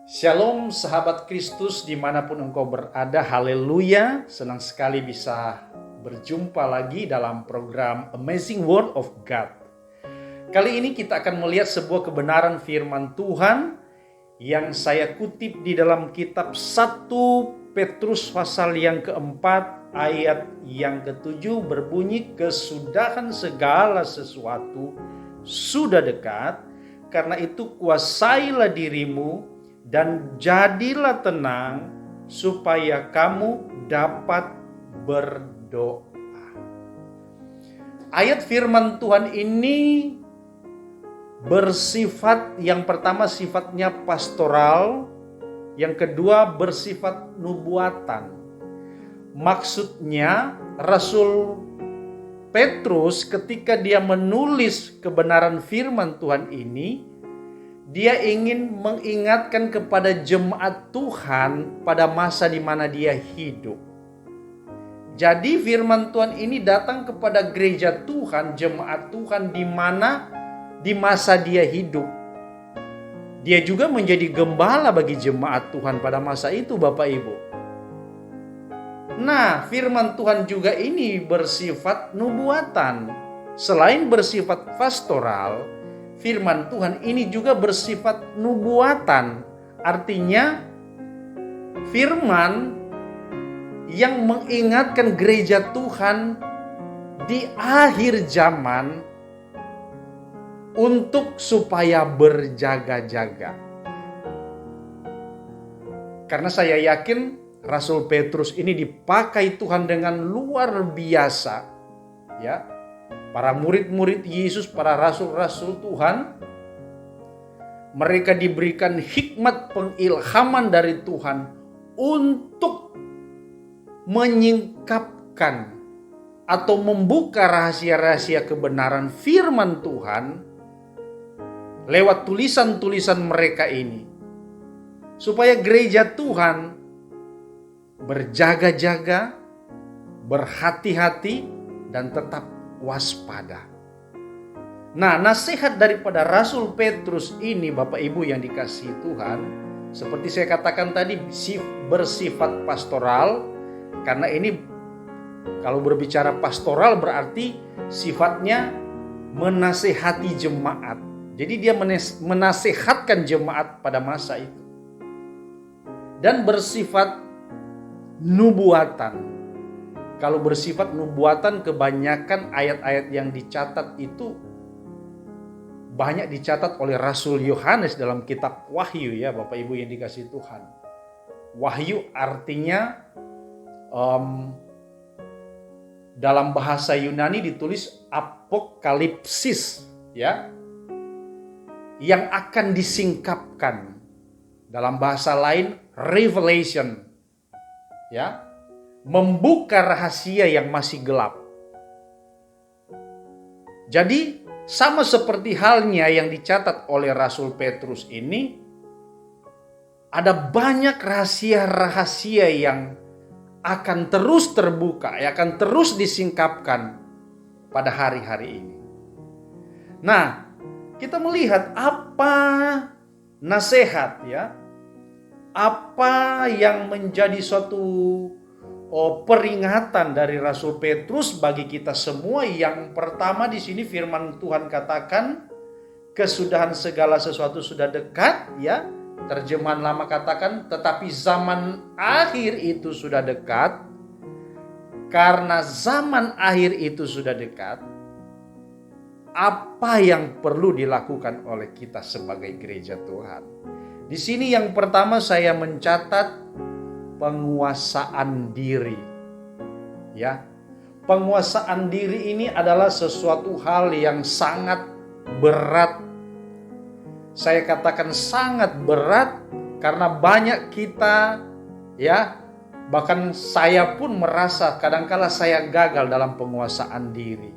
Shalom sahabat Kristus dimanapun engkau berada, haleluya. Senang sekali bisa berjumpa lagi dalam program Amazing Word of God. Kali ini kita akan melihat sebuah kebenaran firman Tuhan yang saya kutip di dalam kitab 1 Petrus pasal yang keempat ayat yang ketujuh berbunyi, kesudahan segala sesuatu sudah dekat, karena itu kuasailah dirimu dan jadilah tenang supaya kamu dapat berdoa. Ayat firman Tuhan ini bersifat, yang pertama sifatnya pastoral, yang kedua bersifat nubuatan. Maksudnya Rasul Petrus ketika dia menulis kebenaran firman Tuhan ini, dia ingin mengingatkan kepada jemaat Tuhan pada masa di mana dia hidup. Jadi firman Tuhan ini datang kepada gereja Tuhan, jemaat Tuhan di mana di masa dia hidup. Dia juga menjadi gembala bagi jemaat Tuhan pada masa itu, Bapak Ibu. Nah, firman Tuhan juga ini bersifat nubuatan. Selain bersifat pastoral, firman Tuhan ini juga bersifat nubuatan. Artinya firman yang mengingatkan gereja Tuhan di akhir zaman untuk supaya berjaga-jaga. Karena saya yakin Rasul Petrus ini dipakai Tuhan dengan luar biasa, ya. Para murid-murid Yesus, para rasul-rasul Tuhan, mereka diberikan hikmat pengilhaman dari Tuhan untuk menyingkapkan atau membuka rahasia-rahasia kebenaran firman Tuhan lewat tulisan-tulisan mereka ini, supaya gereja Tuhan berjaga-jaga, berhati-hati, dan tetap waspada. Nah, nasihat daripada Rasul Petrus ini, Bapak Ibu yang dikasihi Tuhan, seperti saya katakan tadi, bersifat pastoral. Karena ini kalau berbicara pastoral berarti sifatnya menasehati jemaat. Jadi dia menasehatkan jemaat pada masa itu. Dan bersifat nubuatan. Kalau bersifat nubuatan, kebanyakan ayat-ayat yang dicatat itu banyak dicatat oleh Rasul Yohanes dalam kitab Wahyu, ya Bapak Ibu yang dikasihi Tuhan. Wahyu artinya dalam bahasa Yunani ditulis apokalipsis, ya, yang akan disingkapkan. Dalam bahasa lain revelation, ya, membuka rahasia yang masih gelap. Jadi sama seperti halnya yang dicatat oleh Rasul Petrus ini, ada banyak rahasia-rahasia yang akan terus terbuka, yang akan terus disingkapkan pada hari-hari ini. Nah, kita melihat apa nasihat, ya, apa yang menjadi suatu peringatan dari Rasul Petrus bagi kita semua. Yang pertama di sini firman Tuhan katakan, kesudahan segala sesuatu sudah dekat, ya. Terjemahan lama katakan, tetapi zaman akhir itu sudah dekat. Karena zaman akhir itu sudah dekat, apa yang perlu dilakukan oleh kita sebagai gereja Tuhan? Di sini yang pertama saya mencatat penguasaan diri. Ya. Penguasaan diri ini adalah sesuatu hal yang sangat berat. Saya katakan sangat berat karena banyak kita, ya, bahkan saya pun merasa kadangkala saya gagal dalam penguasaan diri.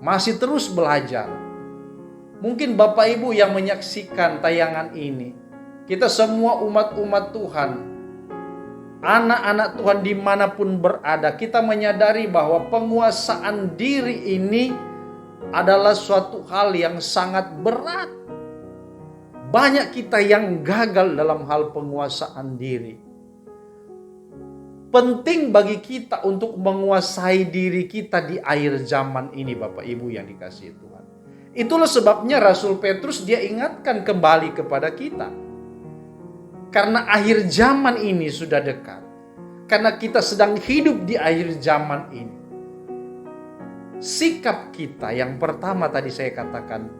Masih terus belajar. Mungkin Bapak Ibu yang menyaksikan tayangan ini, kita semua umat-umat Tuhan, anak-anak Tuhan dimanapun berada, kita menyadari bahwa penguasaan diri ini adalah suatu hal yang sangat berat. banyak kita yang gagal dalam hal penguasaan diri. Penting bagi kita untuk menguasai diri kita di akhir zaman ini, Bapak Ibu yang dikasihi Tuhan. Itulah sebabnya Rasul Petrus dia ingatkan kembali kepada kita. Karena akhir zaman ini sudah dekat. Karena kita sedang hidup di akhir zaman ini. Sikap kita yang pertama tadi saya katakan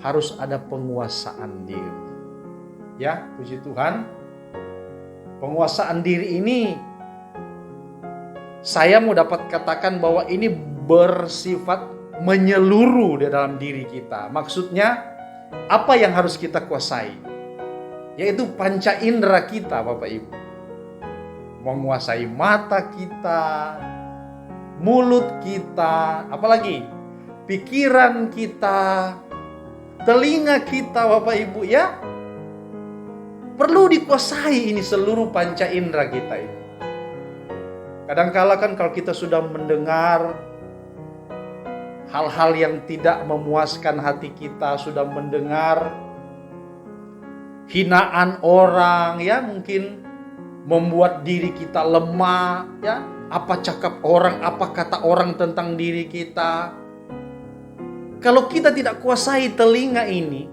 harus ada penguasaan diri. Ya, puji Tuhan. Penguasaan diri ini saya mau dapat katakan bahwa ini bersifat menyeluruh di dalam diri kita. Maksudnya, apa yang harus kita kuasai? Yaitu panca indera kita, Bapak Ibu. Menguasai mata kita, mulut kita, apalagi pikiran kita, telinga kita, Bapak Ibu ya. Perlu dikuasai ini seluruh panca indera kita ini. Kadangkala kan kalau kita sudah mendengar hal-hal yang tidak memuaskan hati kita, sudah mendengar hinaan orang ya, mungkin membuat diri kita lemah ya, apa cakap orang, apa kata orang tentang diri kita. Kalau kita tidak kuasai telinga ini,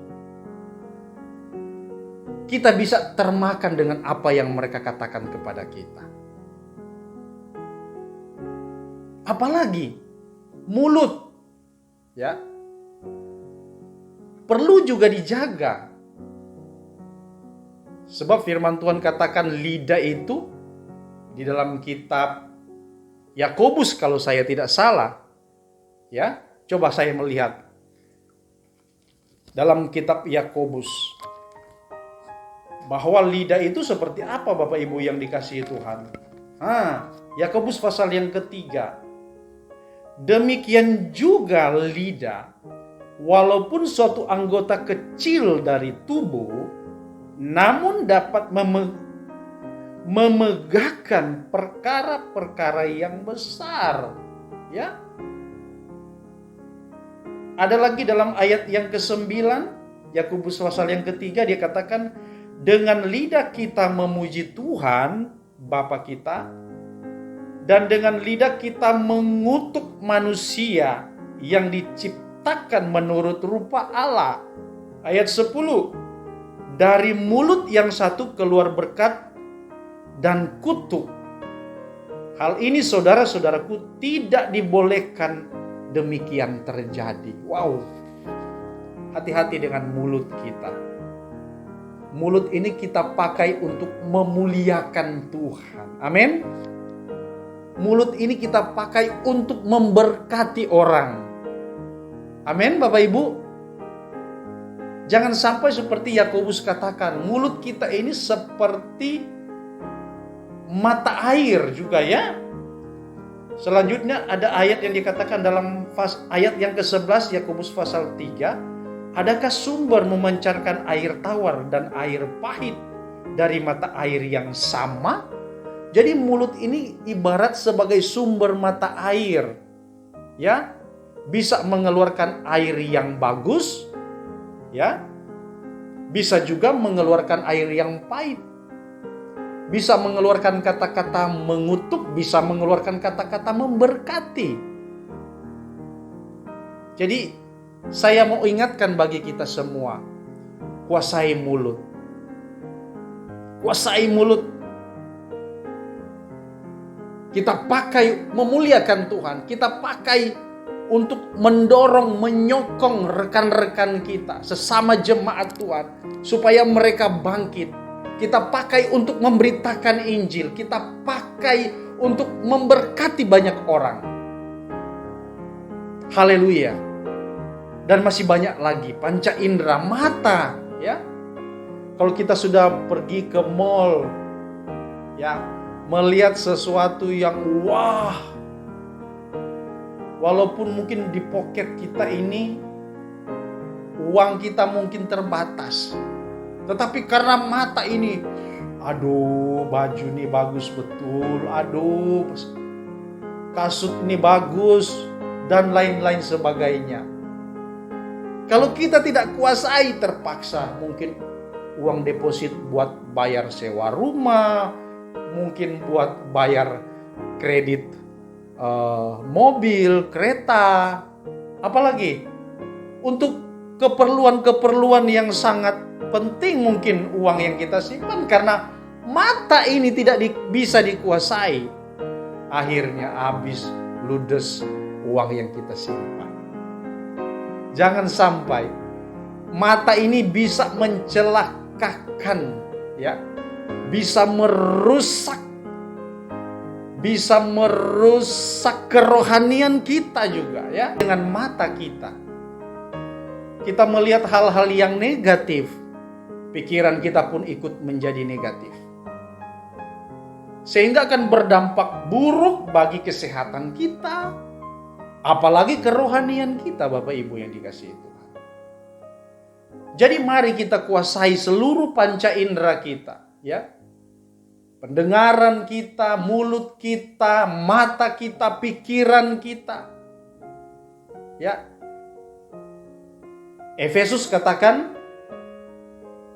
kita bisa termakan dengan apa yang mereka katakan kepada kita. Apalagi mulut ya, perlu juga dijaga. Sebab firman Tuhan katakan lidah itu di dalam kitab Yakobus kalau saya tidak salah. Ya, coba saya melihat dalam kitab Yakobus bahwa lidah itu seperti apa, Bapak Ibu yang dikasihi Tuhan. Yakobus pasal yang ketiga. Demikian juga lidah, walaupun suatu anggota kecil dari tubuh, namun dapat memegahkan perkara-perkara yang besar. Ya. Ada lagi dalam ayat yang ke-9, Yakobus pasal yang ketiga, dia katakan, dengan lidah kita memuji Tuhan, Bapa kita, dan dengan lidah kita mengutuk manusia yang diciptakan menurut rupa Allah. Ayat 10. Dari mulut yang satu keluar berkat dan kutuk. Hal ini saudara-saudaraku tidak dibolehkan demikian terjadi. Wow. Hati-hati dengan mulut kita. Mulut ini kita pakai untuk memuliakan Tuhan. Amin. Mulut ini kita pakai untuk memberkati orang. Amin, Bapak Ibu. Jangan sampai seperti Yakobus katakan, mulut kita ini seperti mata air juga ya. Selanjutnya ada ayat yang dikatakan dalam ayat yang ke-11 Yakobus pasal 3. Adakah sumber memancarkan air tawar dan air pahit dari mata air yang sama? Jadi mulut ini ibarat sebagai sumber mata air. Ya, bisa mengeluarkan air yang bagus, ya. Bisa juga mengeluarkan air yang pahit. Bisa mengeluarkan kata-kata mengutuk, bisa mengeluarkan kata-kata memberkati. Jadi, saya mau ingatkan bagi kita semua, kuasai mulut. Kuasai mulut. Kita pakai memuliakan Tuhan. Kita pakai untuk mendorong, menyokong rekan-rekan kita, sesama jemaat Tuhan, supaya mereka bangkit. Kita pakai untuk memberitakan Injil. Kita pakai untuk memberkati banyak orang. Haleluya. Dan masih banyak lagi. Panca indera, mata. Ya. Kalau kita sudah pergi ke mall, ya, melihat sesuatu yang wah, walaupun mungkin di poket kita ini uang kita mungkin terbatas, tetapi karena mata ini, aduh baju ini bagus betul, aduh kasut ini bagus, dan lain-lain sebagainya. Kalau kita tidak kuasai, terpaksa mungkin uang deposit buat bayar sewa rumah, mungkin buat bayar kredit mobil, kereta, apalagi untuk keperluan-keperluan yang sangat penting mungkin uang yang kita simpan, karena mata ini tidak bisa dikuasai. Akhirnya habis ludes uang yang kita simpan. Jangan sampai mata ini bisa mencelakakan, ya, bisa merusak kerohanian kita juga, ya. Dengan mata kita melihat hal-hal yang negatif, pikiran kita pun ikut menjadi negatif, sehingga akan berdampak buruk bagi kesehatan kita, apalagi kerohanian kita, Bapak Ibu yang dikasihi Tuhan. Jadi mari kita kuasai seluruh panca indera kita, ya. Pendengaran kita, mulut kita, mata kita, pikiran kita. Ya. Efesus katakan,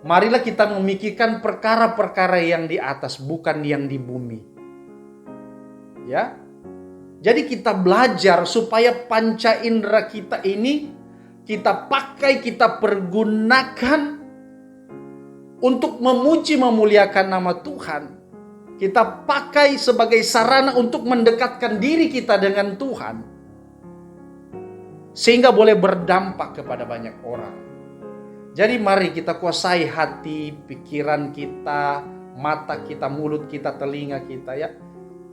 marilah kita memikirkan perkara-perkara yang di atas, bukan yang di bumi. Ya. Jadi kita belajar supaya panca indera kita ini kita pakai, kita pergunakan untuk memuji, memuliakan nama Tuhan. Kita pakai sebagai sarana untuk mendekatkan diri kita dengan Tuhan, sehingga boleh berdampak kepada banyak orang. Jadi mari kita kuasai hati, pikiran kita, mata kita, mulut kita, telinga kita, ya.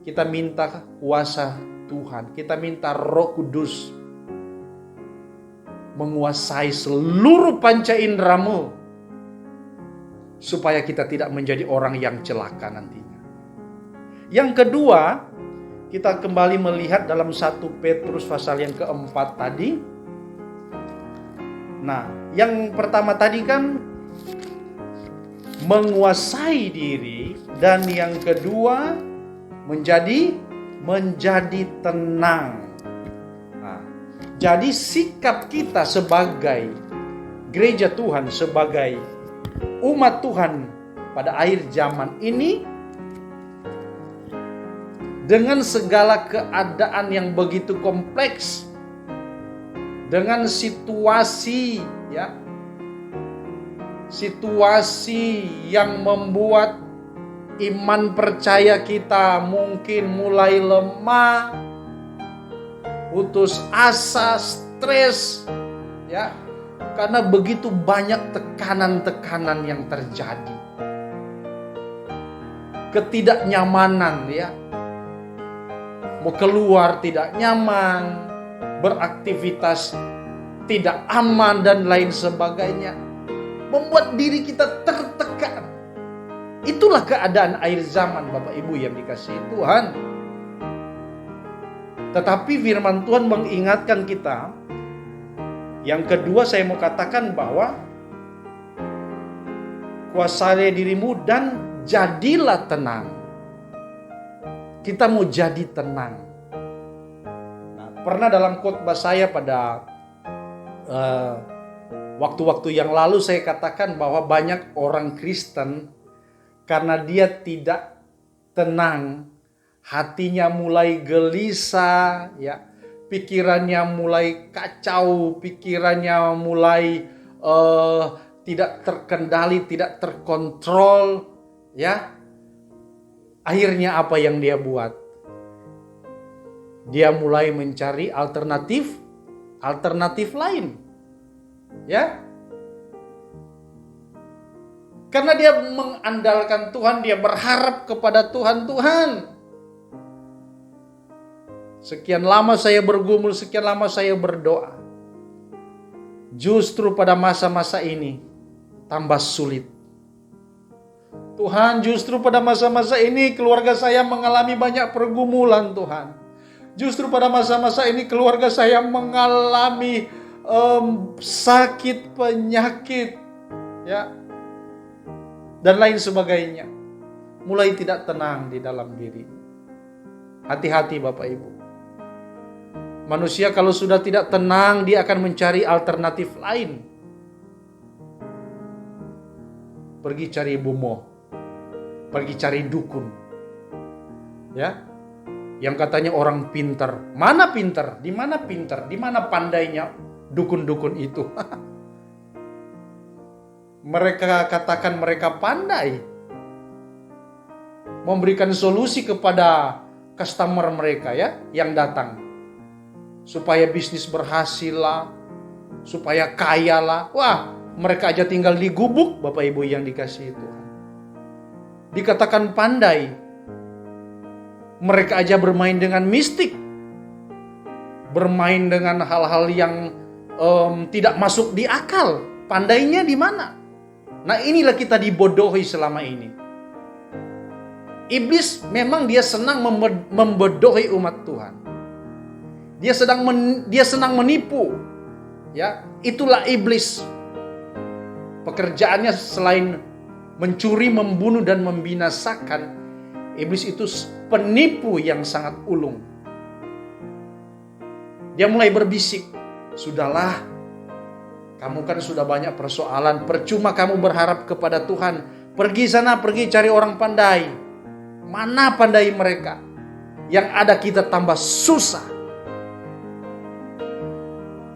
Kita minta kuasa Tuhan, kita minta Roh Kudus menguasai seluruh panca inderamu, supaya kita tidak menjadi orang yang celaka nantinya. Yang kedua, kita kembali melihat dalam 1 Petrus pasal yang keempat tadi. Nah, yang pertama tadi kan menguasai diri, dan yang kedua menjadi tenang. Nah, jadi sikap kita sebagai gereja Tuhan, sebagai umat Tuhan pada akhir zaman ini, dengan segala keadaan yang begitu kompleks, dengan situasi, ya, situasi yang membuat iman percaya kita mungkin mulai lemah, putus asa, stres, ya, karena begitu banyak tekanan-tekanan yang terjadi, ketidaknyamanan, ya. Mau keluar tidak nyaman, beraktivitas tidak aman, dan lain sebagainya. Membuat diri kita tertekan. Itulah keadaan akhir zaman, Bapak Ibu yang dikasihi Tuhan. Tetapi firman Tuhan mengingatkan kita. Yang kedua saya mau katakan bahwa kuasai dirimu dan jadilah tenang. Kita mau jadi tenang. Nah, pernah dalam khotbah saya pada waktu-waktu yang lalu saya katakan bahwa banyak orang Kristen karena dia tidak tenang, hatinya mulai gelisah, ya, pikirannya mulai kacau, pikirannya mulai tidak terkendali, tidak terkontrol, ya. Akhirnya apa yang dia buat? Dia mulai mencari alternatif lain. Ya. Karena dia mengandalkan Tuhan, dia berharap kepada Tuhan. Sekian lama saya bergumul, sekian lama saya berdoa. Justru pada masa-masa ini tambah sulit. Tuhan, justru pada masa-masa ini keluarga saya mengalami banyak pergumulan, Tuhan. Justru pada masa-masa ini keluarga saya mengalami sakit, penyakit, ya, dan lain sebagainya. Mulai tidak tenang di dalam diri. Hati-hati Bapak Ibu. Manusia kalau sudah tidak tenang, dia akan mencari alternatif lain. pergi cari bumo, pergi cari dukun. Ya. Yang katanya orang pintar. Mana pintar? Di mana pintar? Di mana pandainya dukun-dukun itu? Mereka katakan mereka pandai memberikan solusi kepada customer mereka ya yang datang. Supaya bisnis berhasil lah, supaya kaya lah. Wah, mereka aja tinggal di gubuk, Bapak Ibu yang dikasihi Tuhan. Dikatakan pandai. Mereka aja bermain dengan mistik. Bermain dengan hal-hal yang tidak masuk di akal. Pandainya di mana? Nah, inilah kita dibodohi selama ini. Iblis memang dia senang membodohi umat Tuhan. Dia senang menipu. Ya, itulah iblis. Pekerjaannya selain mencuri, membunuh dan membinasakan, iblis itu penipu yang sangat ulung. Dia mulai berbisik, "Sudahlah, kamu kan sudah banyak persoalan, percuma kamu berharap kepada Tuhan. Pergi sana, pergi cari orang pandai." Mana pandai mereka? Yang ada kita tambah susah.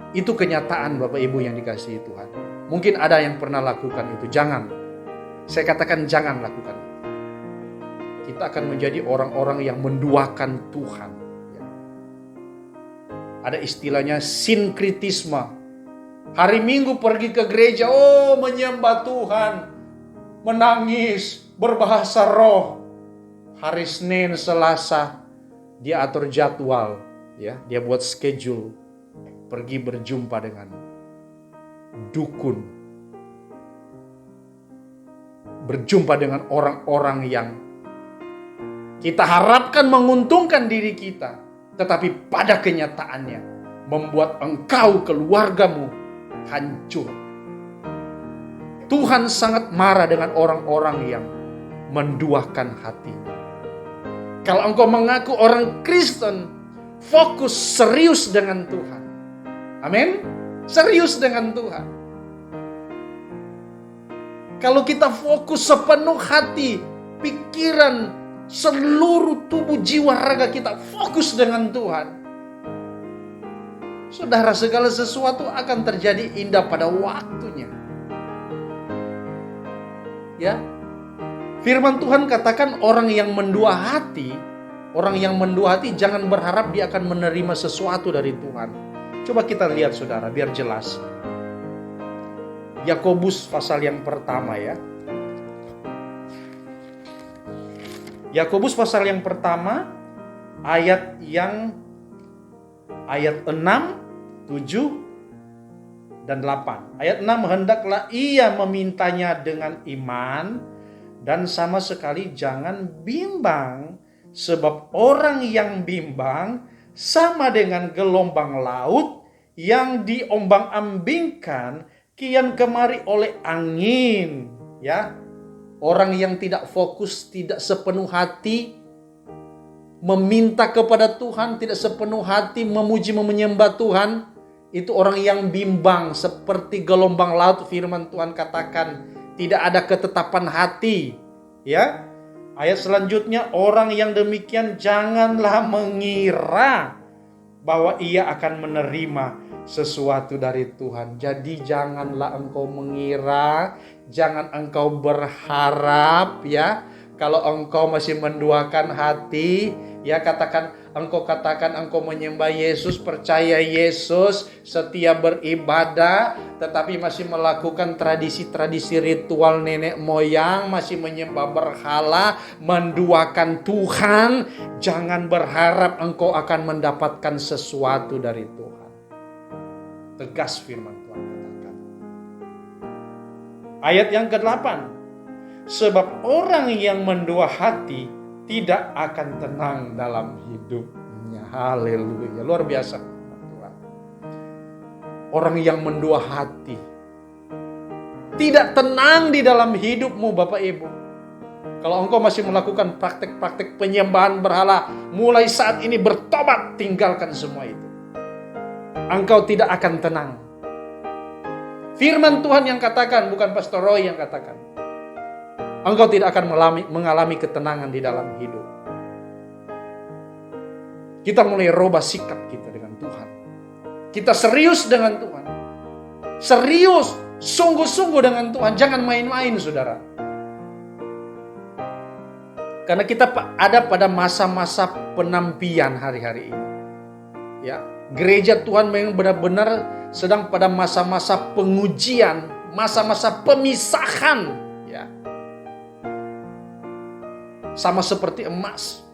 Itu kenyataan Bapak Ibu yang dikasihi Tuhan. Mungkin ada yang pernah lakukan itu. Jangan. Saya katakan jangan lakukan. Kita akan menjadi orang-orang yang menduakan Tuhan. Ada istilahnya sinkritisme. Hari Minggu pergi ke gereja, menyembah Tuhan, menangis, berbahasa roh. Hari Senin, Selasa, dia atur jadwal, ya, dia buat schedule, pergi berjumpa dengan dukun, berjumpa dengan orang-orang yang kita harapkan menguntungkan diri kita, tetapi pada kenyataannya membuat engkau, keluargamu hancur. Tuhan sangat marah dengan orang-orang yang menduakan hatinya. Kalau engkau mengaku orang Kristen, fokus serius dengan Tuhan. Amin? Serius dengan Tuhan. Kalau kita fokus sepenuh hati, pikiran, seluruh tubuh jiwa raga kita fokus dengan Tuhan, saudara, segala sesuatu akan terjadi indah pada waktunya. Ya, firman Tuhan katakan orang yang mendua hati jangan berharap dia akan menerima sesuatu dari Tuhan. Coba kita lihat saudara, biar jelas. Yakobus pasal yang pertama ya. Yakobus pasal yang pertama ayat 6, 7 dan 8. Ayat 6, hendaklah ia memintanya dengan iman dan sama sekali jangan bimbang, sebab orang yang bimbang sama dengan gelombang laut yang diombang-ambingkan kian kemari oleh angin, ya. Orang yang tidak fokus, tidak sepenuh hati meminta kepada Tuhan, tidak sepenuh hati memuji menyembah Tuhan, itu orang yang bimbang seperti gelombang laut. Firman Tuhan katakan tidak ada ketetapan hati, ya. Ayat selanjutnya, orang yang demikian janganlah mengira bahwa ia akan menerima sesuatu dari Tuhan. Jadi janganlah engkau mengira, jangan engkau berharap, ya. Kalau engkau masih menduakan hati, ya, katakan engkau menyembah Yesus, percaya Yesus, setia beribadah, tetapi masih melakukan tradisi-tradisi ritual nenek moyang, masih menyembah berhala, menduakan Tuhan, jangan berharap engkau akan mendapatkan sesuatu dari Tuhan. Tegas firman Tuhan katakan. Ayat yang ke-8. Sebab orang yang mendua hati tidak akan tenang dalam hidupnya. Haleluya. Luar biasa Tuhan. Orang yang mendua hati tidak tenang di dalam hidupmu, Bapak Ibu. Kalau engkau masih melakukan praktek-praktek penyembahan berhala, mulai saat ini bertobat, tinggalkan semua itu. Engkau tidak akan tenang. Firman Tuhan yang katakan, bukan Pastor Roy yang katakan. engkau tidak akan mengalami ketenangan di dalam hidup. Kita mulai rubah sikap kita dengan Tuhan. Kita serius dengan Tuhan. Serius, sungguh-sungguh dengan Tuhan. Jangan main-main, saudara. Karena kita ada pada masa-masa penampian hari-hari ini. Ya, gereja Tuhan memang benar-benar sedang pada masa-masa pengujian, masa-masa pemisahan, ya. Sama seperti emas.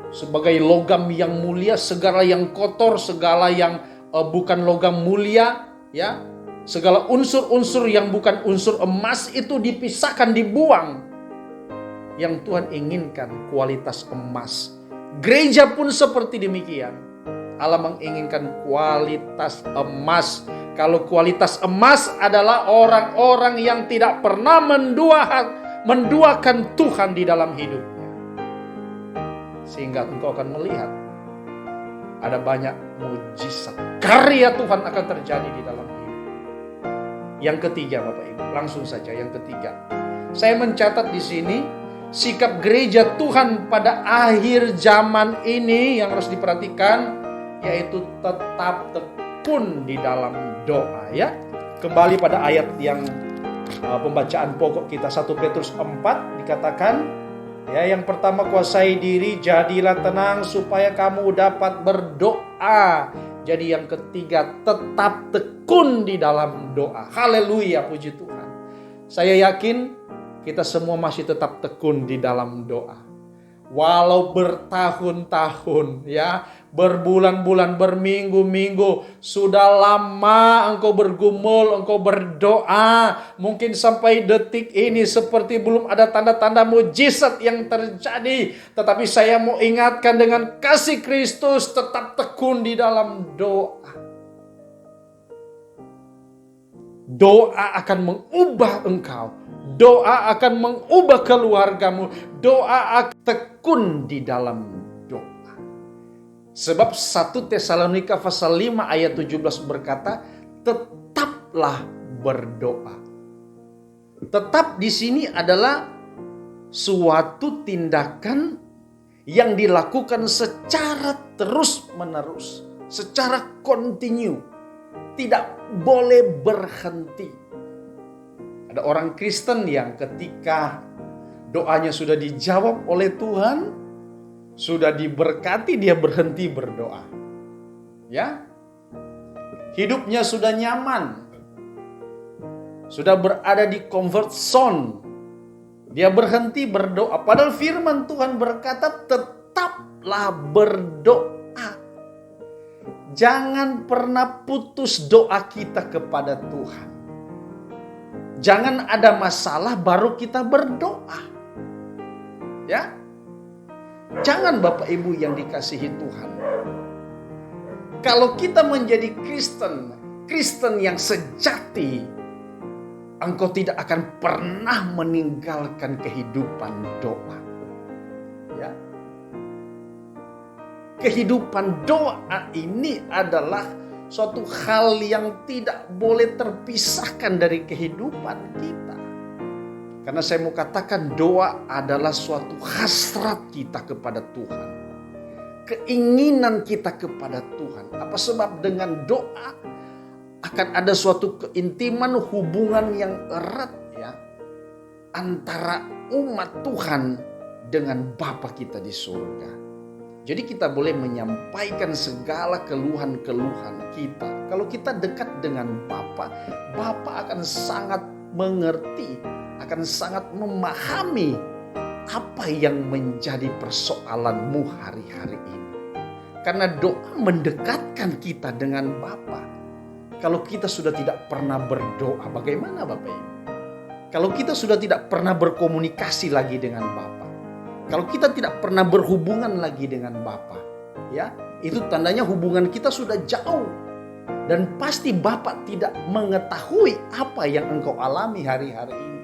Sebagai logam yang mulia, segala yang kotor, segala yang bukan logam mulia, ya. Segala unsur-unsur yang bukan unsur emas itu dipisahkan, dibuang. Yang Tuhan inginkan kualitas emas. Gereja pun seperti demikian. Allah menginginkan kualitas emas. Kalau kualitas emas adalah orang-orang yang tidak pernah menduakan Tuhan di dalam hidupnya. Sehingga engkau akan melihat ada banyak mujizat. Karya Tuhan akan terjadi di dalam hidup. Yang ketiga, Bapak Ibu, langsung saja yang ketiga. Saya mencatat di sini sikap gereja Tuhan pada akhir zaman ini yang harus diperhatikan, yaitu tetap tekun di dalam doa, ya. Kembali pada ayat yang pembacaan pokok kita, 1 Petrus 4 dikatakan, ya, yang pertama, kuasai diri, jadilah tenang supaya kamu dapat berdoa. Jadi yang ketiga, tetap tekun di dalam doa. Haleluya, puji Tuhan. Saya yakin kita semua masih tetap tekun di dalam doa. Walau bertahun-tahun, ya, berbulan-bulan, berminggu-minggu, sudah lama engkau bergumul, engkau berdoa, mungkin sampai detik ini seperti belum ada tanda-tanda mujizat yang terjadi. Tetapi saya mau ingatkan, dengan kasih Kristus tetap tekun di dalam doa. Doa akan mengubah engkau. Doa akan mengubah keluargamu. Doa akan tekun di dalam doa. Sebab 1 Tesalonika pasal 5 ayat 17 berkata, tetaplah berdoa. Tetap di sini adalah suatu tindakan yang dilakukan secara terus-menerus, secara kontinu. Tidak boleh berhenti. Ada orang Kristen yang ketika doanya sudah dijawab oleh Tuhan, sudah diberkati, dia berhenti berdoa. Ya. Hidupnya sudah nyaman. Sudah berada di comfort zone. Dia berhenti berdoa. Padahal firman Tuhan berkata, tetaplah berdoa. Jangan pernah putus doa kita kepada Tuhan. Jangan ada masalah baru kita berdoa. Ya. Jangan, Bapak Ibu yang dikasihi Tuhan. Kalau kita menjadi Kristen yang sejati, engkau tidak akan pernah meninggalkan kehidupan doa. Ya. Kehidupan doa ini adalah suatu hal yang tidak boleh terpisahkan dari kehidupan kita. Karena saya mau katakan, doa adalah suatu hasrat kita kepada Tuhan. Keinginan kita kepada Tuhan. Apa sebab dengan doa akan ada suatu keintiman, hubungan yang erat, ya, antara umat Tuhan dengan Bapa kita di surga. Jadi kita boleh menyampaikan segala keluhan-keluhan kita. Kalau kita dekat dengan Bapa, Bapa akan sangat mengerti, akan sangat memahami apa yang menjadi persoalanmu hari-hari ini. Karena doa mendekatkan kita dengan Bapa. Kalau kita sudah tidak pernah berdoa, bagaimana Bapak Ibu? Kalau kita sudah tidak pernah berkomunikasi lagi dengan Bapa, kalau kita tidak pernah berhubungan lagi dengan Bapa, ya, itu tandanya hubungan kita sudah jauh. Dan pasti Bapa tidak mengetahui apa yang engkau alami hari-hari ini.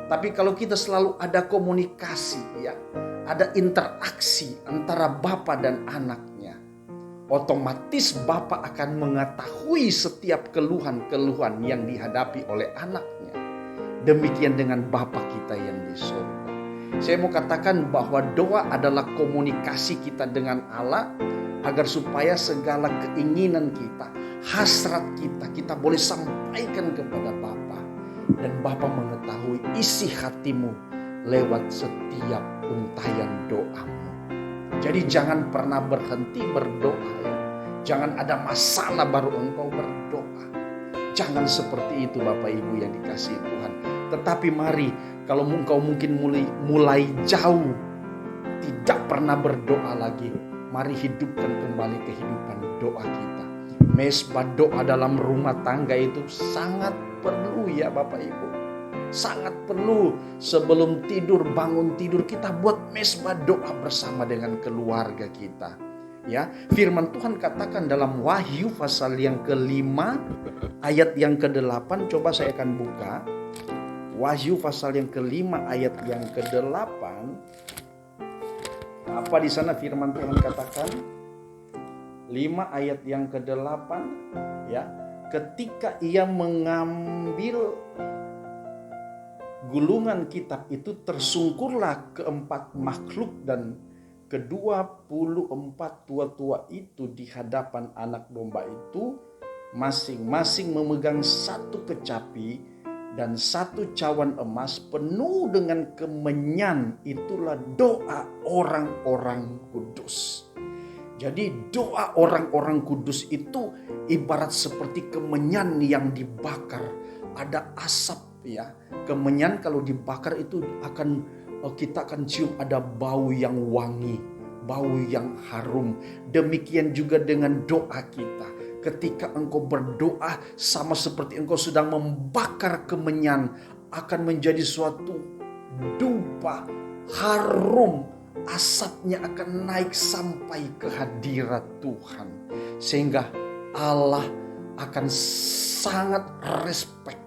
Tapi kalau kita selalu ada komunikasi, ya, ada interaksi antara Bapa dan anaknya, otomatis Bapa akan mengetahui setiap keluhan-keluhan yang dihadapi oleh anaknya. Demikian dengan Bapa kita yang di surga. Saya mau katakan bahwa doa adalah komunikasi kita dengan Allah, agar supaya segala keinginan kita, hasrat kita boleh sampaikan kepada Bapa. Dan Bapa mengetahui isi hatimu lewat setiap untayan doamu. Jadi jangan pernah berhenti berdoa ya. Jangan ada masalah baru engkau berdoa. Jangan seperti itu Bapak Ibu yang dikasihi Tuhan. Tetapi mari, kalau engkau mungkin mulai jauh, tidak pernah berdoa lagi, mari hidupkan kembali kehidupan doa kita. Mesbah doa dalam rumah tangga itu sangat perlu ya Bapak Ibu. Sangat perlu. Sebelum tidur, bangun tidur, kita buat mesbah doa bersama dengan keluarga kita. Ya, firman Tuhan katakan dalam Wahyu pasal yang ke-5 ayat yang ke-8. Coba saya akan buka Wahyu pasal yang ke-5 ayat yang ke-8. Apa di sana firman Tuhan katakan? 5 ayat yang ke-8 ya. Ketika ia mengambil gulungan kitab itu, tersungkurlah keempat makhluk dan ke-24 tua-tua itu di hadapan anak domba itu, masing-masing memegang satu kecapi dan satu cawan emas penuh dengan kemenyan. Itulah doa orang-orang kudus. Jadi doa orang-orang kudus itu ibarat seperti kemenyan yang dibakar. Ada asap ya. Kemenyan kalau dibakar itu kita akan cium ada bau yang wangi, bau yang harum. Demikian juga dengan doa kita. Ketika engkau berdoa, sama seperti engkau sedang membakar kemenyan, akan menjadi suatu dupa harum. Asapnya akan naik sampai ke hadirat Tuhan. Sehingga Allah akan sangat respect.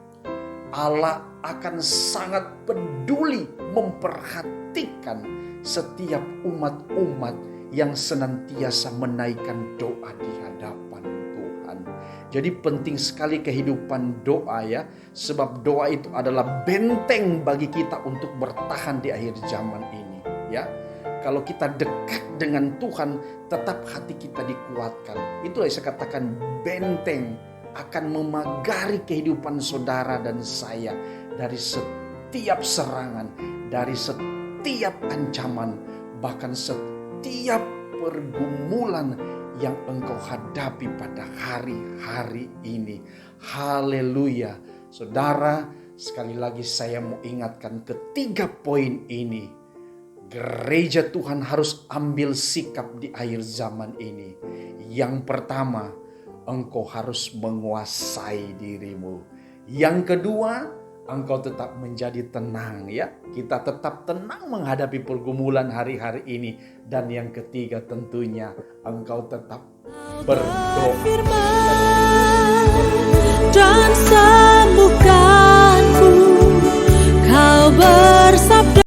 Allah akan sangat peduli memperhatikan setiap umat-umat yang senantiasa menaikkan doa di hadapan Tuhan. Jadi penting sekali kehidupan doa ya. Sebab doa itu adalah benteng bagi kita untuk bertahan di akhir zaman ini ya. Kalau kita dekat dengan Tuhan, tetap hati kita dikuatkan. Itulah yang saya katakan benteng akan memagari kehidupan saudara dan saya dari setiap serangan, dari setiap ancaman, bahkan setiap pergumulan yang engkau hadapi pada hari-hari ini. Haleluya. Saudara, sekali lagi saya mau ingatkan ketiga poin ini. Gereja Tuhan harus ambil sikap di akhir zaman ini. Yang pertama, engkau harus menguasai dirimu. Yang kedua, engkau tetap menjadi tenang ya. Kita tetap tenang menghadapi pergumulan hari-hari ini. Dan yang ketiga tentunya engkau tetap berdoa.